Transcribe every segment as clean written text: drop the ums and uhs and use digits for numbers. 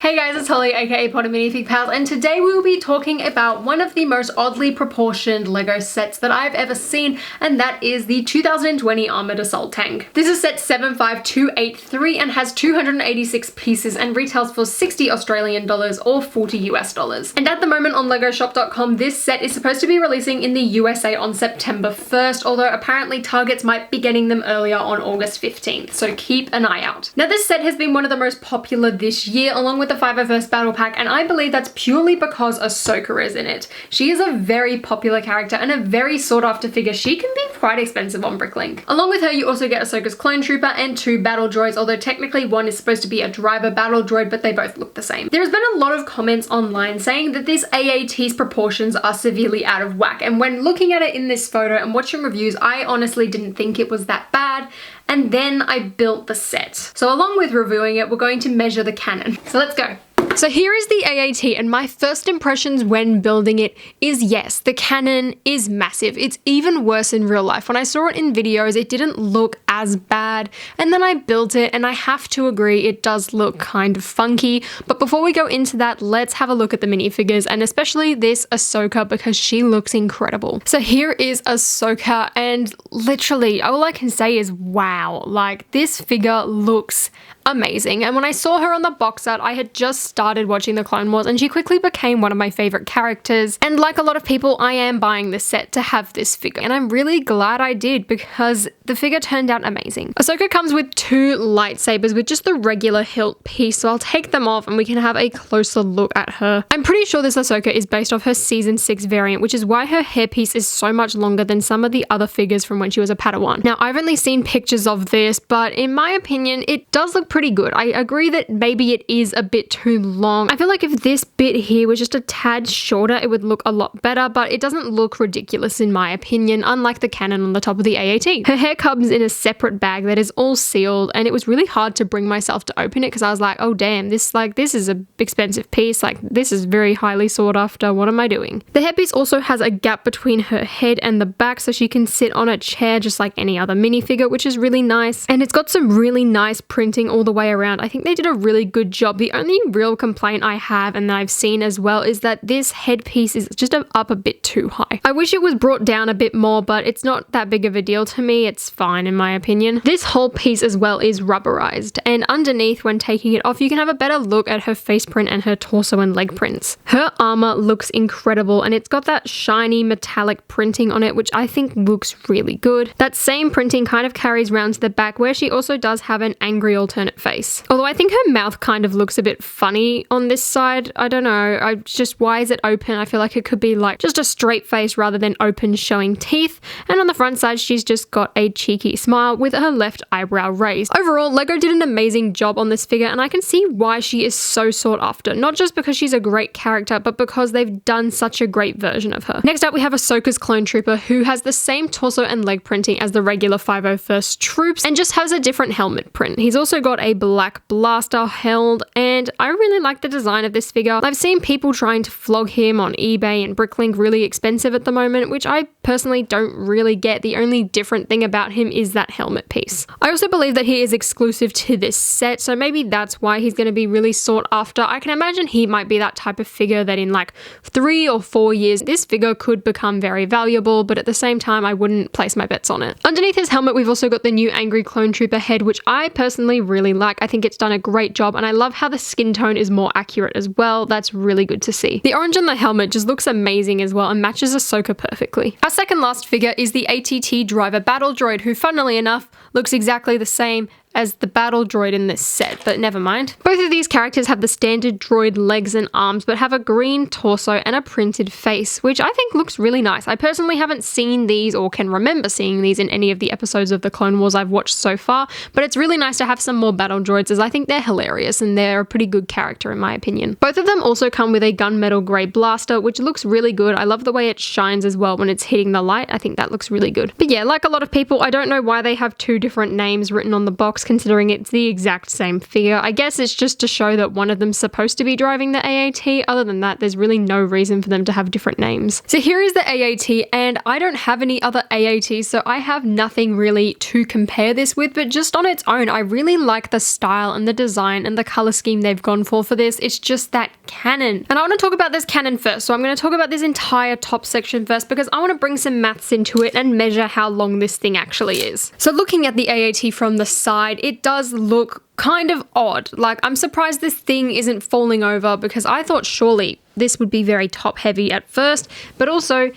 Hey guys, it's Holly, aka Pot of Minifig Pals, and today we will be talking about one of the most oddly proportioned LEGO sets that I've ever seen, and that is the 2020 Armoured Assault Tank. This is set 75283 and has 286 pieces and retails for 60 Australian dollars or 40 US dollars. And at the moment on LegoShop.com, this set is supposed to be releasing in the USA on September 1st, although apparently Targets might be getting them earlier on August 15th, so keep an eye out. Now this set has been one of the most popular this year, along with the 501st Battle Pack, and I believe that's purely because Ahsoka is in it. She is a very popular character and a very sought after figure. She can be quite expensive on Bricklink. Along with her, you also get Ahsoka's clone trooper and 2 battle droids, although technically one is supposed to be a driver battle droid, but they both look the same. There has been a lot of comments online saying that this AAT's proportions are severely out of whack, and when looking at it in this photo and watching reviews, I honestly didn't think it was that bad. And then I built the set. So along with reviewing it, we're going to measure the canon. So let's go. So here is the AAT, and my first impressions when building it is yes, the canon is massive. It's even worse in real life. When I saw it in videos, it didn't look as bad, and then I built it, and I have to agree, it does look kind of funky. But before we go into that, let's have a look at the minifigures, and especially this Ahsoka, because she looks incredible. So here is Ahsoka, and literally all I can say is wow, like this figure looks amazing. And when I saw her on the box art, I had just started watching the Clone Wars and she quickly became one of my favorite characters. And like a lot of people, I am buying this set to have this figure. And I'm really glad I did because the figure turned out amazing. Ahsoka comes with 2 lightsabers with just the regular hilt piece. So I'll take them off and we can have a closer look at her. I'm pretty sure this Ahsoka is based off her season 6 variant, which is why her hairpiece is so much longer than some of the other figures from when she was a Padawan. Now, I've only seen pictures of this, but in my opinion, it does look pretty good. I agree that maybe it is a bit too long. I feel like if this bit here was just a tad shorter, it would look a lot better, but it doesn't look ridiculous in my opinion, unlike the canon on the top of the AAT. Her hair comes in a separate bag that is all sealed, and it was really hard to bring myself to open it because I was like, oh damn, this is a expensive piece, like this is very highly sought after, what am I doing? The hairpiece also has a gap between her head and the back so she can sit on a chair just like any other minifigure, which is really nice, and it's got some really nice printing all the way around. I think they did a really good job. The only real complaint I have, and that I've seen as well, is that this headpiece is just up a bit too high. I wish it was brought down a bit more, but it's not that big of a deal to me. It's fine in my opinion. This whole piece as well is rubberized, and underneath when taking it off, you can have a better look at her face print and her torso and leg prints. Her armor looks incredible, and it's got that shiny metallic printing on it, which I think looks really good. That same printing kind of carries round to the back, where she also does have an angry alternate face. Although I think her mouth kind of looks a bit funny on this side. I don't know. Why is it open? I feel like it could be like just a straight face rather than open showing teeth. And on the front side, she's just got a cheeky smile with her left eyebrow raised. Overall, LEGO did an amazing job on this figure, and I can see why she is so sought after. Not just because she's a great character, but because they've done such a great version of her. Next up, we have Ahsoka's clone trooper, who has the same torso and leg printing as the regular 501st troops and just has a different helmet print. He's also got a black blaster held, and I really like the design of this figure. I've seen people trying to flog him on eBay and Bricklink really expensive at the moment, which I personally don't really get. The only different thing about him is that helmet piece. I also believe that he is exclusive to this set, so maybe that's why he's going to be really sought after. I can imagine he might be that type of figure that in like 3 or 4 years, this figure could become very valuable, but at the same time, I wouldn't place my bets on it. Underneath his helmet, we've also got the new angry clone trooper head, which I personally really like. I think it's done a great job, and I love how the skin tone is more accurate as well. That's really good to see. The orange on the helmet just looks amazing as well and matches Ahsoka perfectly. Our second last figure is the ATT driver battle droid, who funnily enough looks exactly the same as the battle droid in this set, but never mind. Both of these characters have the standard droid legs and arms, but have a green torso and a printed face, which I think looks really nice. I personally haven't seen these or can remember seeing these in any of the episodes of the Clone Wars I've watched so far, but it's really nice to have some more battle droids, as I think they're hilarious and they're a pretty good character in my opinion. Both of them also come with a gunmetal grey blaster, which looks really good. I love the way it shines as well when it's hitting the light. I think that looks really good. But yeah, like a lot of people, I don't know why they have 2 different names written on the box. box considering it's the exact same figure. I guess it's just to show that one of them's supposed to be driving the AAT. Other than that, there's really no reason for them to have different names. So here is the AAT, and I don't have any other AATs, so I have nothing really to compare this with, but just on its own, I really like the style and the design and the color scheme they've gone for this. It's just that canon. And I want to talk about this canon first. So I'm going to talk about this entire top section first because I want to bring some maths into it and measure how long this thing actually is. So looking at the AAT from the side, it does look kind of odd. Like, I'm surprised this thing isn't falling over because I thought surely this would be very top heavy at first, but also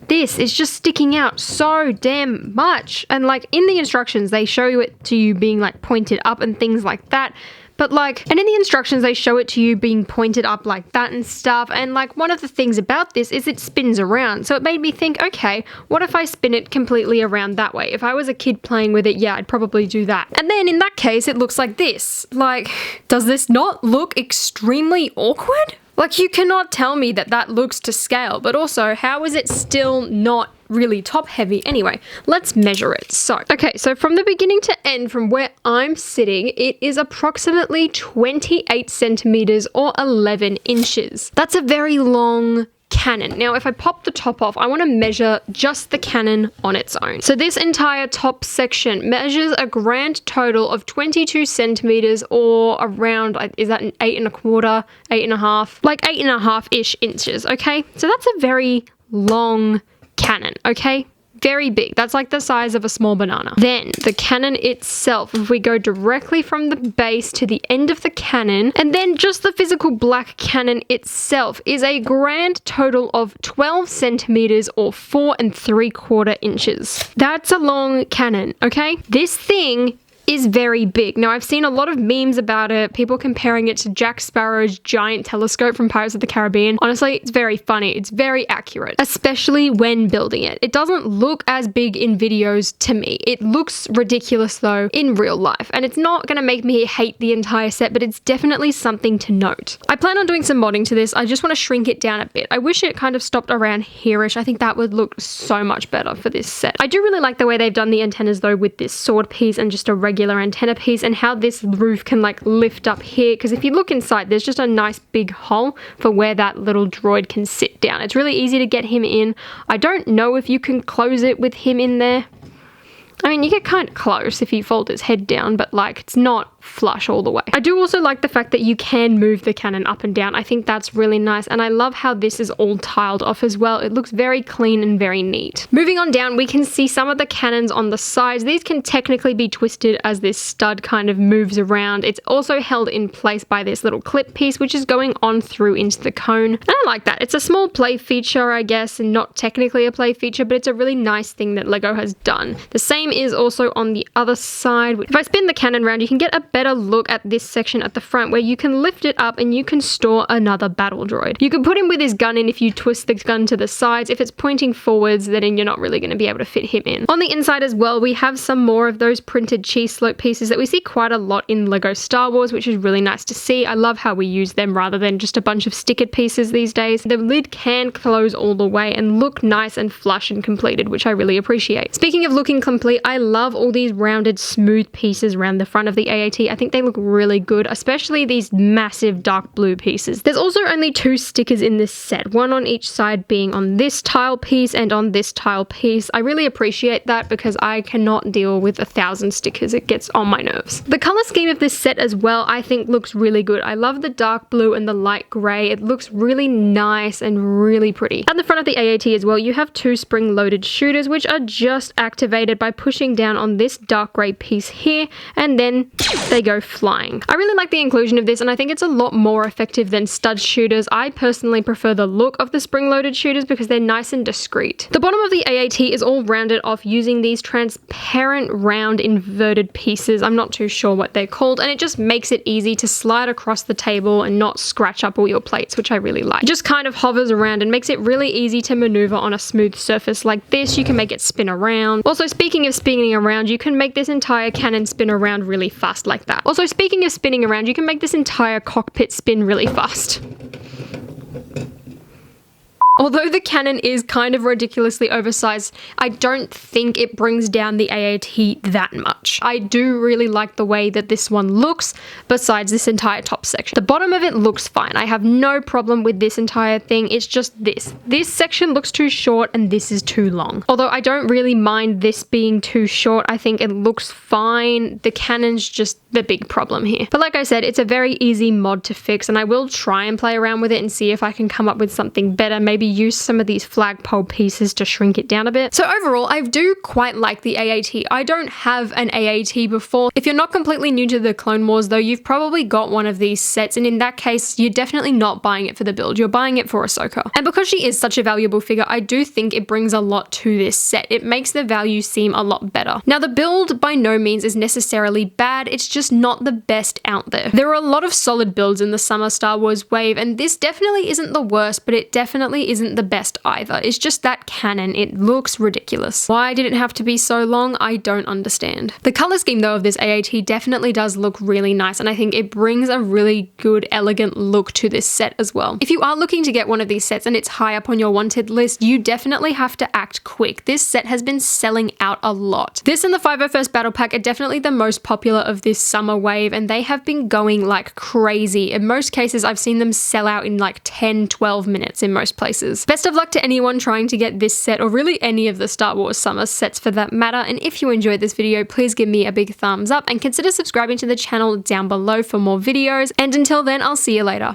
this is just sticking out so damn much. And like in the instructions, they show it to you being like pointed up and things like that. But like, and in the instructions, they show it to you being pointed up like that and stuff. And like, one of the things about this is it spins around. So it made me think, okay, what if I spin it completely around that way? If I was a kid playing with it, yeah, I'd probably do that. And then in that case, it looks like this. Like, does this not look extremely awkward? Like, you cannot tell me that that looks to scale, but also how is it still not really top heavy? Anyway, let's measure it. So, okay, so from the beginning to end, from where I'm sitting, it is approximately 28 centimeters or 11 inches. That's a very long canon. Now, if I pop the top off, I want to measure just the canon on its own. So this entire top section measures a grand total of 22 centimeters or around, is that an 8.25, 8.5, like 8.5-ish inches, okay? So that's a very long canon, okay? Very big. That's like the size of a small banana. Then the cannon itself, if we go directly from the base to the end of the cannon, and then just the physical black cannon itself is a grand total of 12 centimeters or 4.75 inches. That's a long cannon, okay? This thing is very big. Now, I've seen a lot of memes about it, people comparing it to Jack Sparrow's giant telescope from Pirates of the Caribbean. Honestly, it's very funny. It's very accurate, especially when building it. It doesn't look as big in videos to me. It looks ridiculous though in real life, and it's not going to make me hate the entire set, but it's definitely something to note. I plan on doing some modding to this. I just want to shrink it down a bit. I wish it kind of stopped around here-ish. I think that would look so much better for this set. I do really like the way they've done the antennas though with this sword piece and just a regular antenna piece, and how this roof can like lift up here, because if you look inside, there's just a nice big hole for where that little droid can sit down. It's really easy to get him in. I don't know if you can close it with him in there. I mean, you get kind of close if you fold his head down, but like, it's not flush all the way. I do also like the fact that you can move the cannon up and down. I think that's really nice, and I love how this is all tiled off as well. It looks very clean and very neat. Moving on down, we can see some of the cannons on the sides. These can technically be twisted as this stud kind of moves around. It's also held in place by this little clip piece, which is going on through into the cone. And I like that. It's a small play feature, I guess, and not technically a play feature, but it's a really nice thing that LEGO has done. The same is also on the other side. If I spin the cannon around, you can get a better look at this section at the front where you can lift it up and you can store another battle droid. You can put him with his gun in if you twist the gun to the sides. If it's pointing forwards, then you're not really going to be able to fit him in. On the inside as well, we have some more of those printed cheese slope pieces that we see quite a lot in LEGO Star Wars, which is really nice to see. I love how we use them rather than just a bunch of stickered pieces these days. The lid can close all the way and look nice and flush and completed, which I really appreciate. Speaking of looking complete, I love all these rounded smooth pieces around the front of the AAT. I think they look really good, especially these massive dark blue pieces. There's also only 2 stickers in this set, one on each side being on this tile piece and on this tile piece. I really appreciate that because I cannot deal with 1,000 stickers. It gets on my nerves. The color scheme of this set as well, I think looks really good. I love the dark blue and the light gray. It looks really nice and really pretty. At the front of the AAT as well, you have 2 spring-loaded shooters, which are just activated by pushing down on this dark gray piece here, and then they go flying. I really like the inclusion of this, and I think it's a lot more effective than stud shooters. I personally prefer the look of the spring-loaded shooters because they're nice and discreet. The bottom of the AAT is all rounded off using these transparent round inverted pieces. I'm not too sure what they're called, and it just makes it easy to slide across the table and not scratch up all your plates, which I really like. It just kind of hovers around and makes it really easy to maneuver on a smooth surface like this. You can make it spin around. Also, speaking of spinning around, you can make this entire cannon spin around really fast like that. Also, speaking of spinning around, you can make this entire cockpit spin really fast. Although the canon is kind of ridiculously oversized, I don't think it brings down the AAT that much. I do really like the way that this one looks, besides this entire top section. The bottom of it looks fine. I have no problem with this entire thing. It's just this. This section looks too short and this is too long. Although I don't really mind this being too short. I think it looks fine. The canon's just the big problem here. But like I said, it's a very easy mod to fix, and I will try and play around with it and see if I can come up with something better. Maybe use some of these flagpole pieces to shrink it down a bit. So overall, I do quite like the AAT. I don't have an AAT before. If you're not completely new to the Clone Wars though, you've probably got one of these sets, and in that case, you're definitely not buying it for the build. You're buying it for Ahsoka. And because she is such a valuable figure, I do think it brings a lot to this set. It makes the value seem a lot better. Now, the build by no means is necessarily bad. It's just not the best out there. There are a lot of solid builds in the summer Star Wars wave, and this definitely isn't the worst, but it definitely isn't the best either. It's just that canon. It looks ridiculous. Why did it have to be so long? I don't understand. The color scheme though of this AAT definitely does look really nice, and I think it brings a really good, elegant look to this set as well. If you are looking to get one of these sets and it's high up on your wanted list, you definitely have to act quick. This set has been selling out a lot. This and the 501st Battle Pack are definitely the most popular of this summer wave, and they have been going like crazy. In most cases, I've seen them sell out in like 10-12 minutes in most places. Best of luck to anyone trying to get this set, or really any of the Star Wars summer sets for that matter. And if you enjoyed this video, please give me a big thumbs up and consider subscribing to the channel down below for more videos. And until then, I'll see you later.